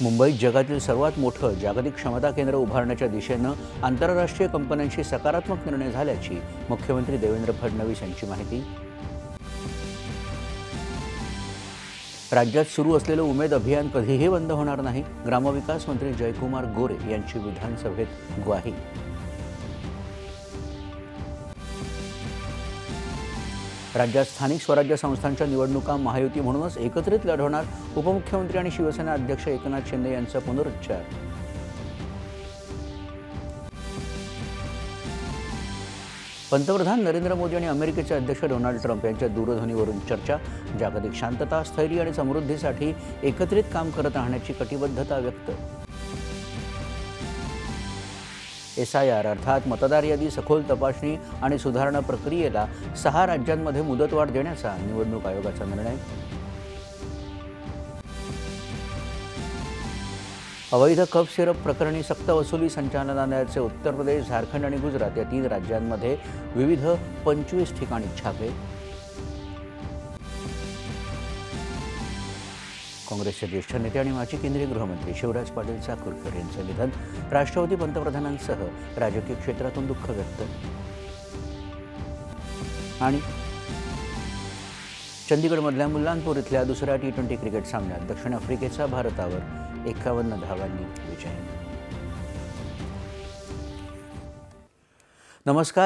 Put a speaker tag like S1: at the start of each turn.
S1: मुंबईत जगातील सर्वात मोठं जागतिक क्षमता केंद्र उभारण्याच्या दिशेनं आंतरराष्ट्रीय कंपन्यांशी सकारात्मक निर्णय झाल्याची मुख्यमंत्री देवेंद्र फडणवीस यांची माहिती. राज्यात सुरू असलेलं उमेद अभियान कधीही बंद होणार नाही, ग्रामविकास मंत्री जयकुमार गोरे यांची विधानसभेत ग्वाही. राज्यात स्थानिक स्वराज्य संस्थांच्या निवडणुका महायुती म्हणूनच एकत्रित लढवणार, उपमुख्यमंत्री आणि शिवसेना अध्यक्ष एकनाथ शिंदे यांचा पुनरुच्चार. पंतप्रधान नरेंद्र मोदी आणि अमेरिकेचे अध्यक्ष डोनाल्ड ट्रम्प यांच्या दूरध्वनीवरून चर्चा. जागतिक शांतता, स्थैर्य आणि समृद्धीसाठी एकत्रित काम करत राहण्याची कटिबद्धता व्यक्त. SIR अर्थात मतदार यादी सखोल तपासणी आणि सुधारणा प्रक्रियेला 6 राज्यांमध्ये मुदतवाढ देण्याचा निवडणूक आयोगाचा निर्णय. अवैध कफ सिरप प्रकरणी सक्तवसुली संचालनालयाचे उत्तर प्रदेश, झारखंड आणि गुजरात या 3 राज्यांमध्ये विविध 25 ठिकाणी छापे. काँग्रेसचे ज्येष्ठ नेते आणि माजी केंद्रीय गृहमंत्री शिवराज पाटील चाकूरकर यांचं निधन. राष्ट्रवादी पंतप्रधानांसह राजकीय क्षेत्रातून दुःख व्यक्त. आणि चंदीगडमधल्या मुल्लानपूर इथल्या दुसऱ्या T20 क्रिकेट सामन्यात दक्षिण आफ्रिकेचा भारतावर 51 धावांनी विजय. नमस्कार.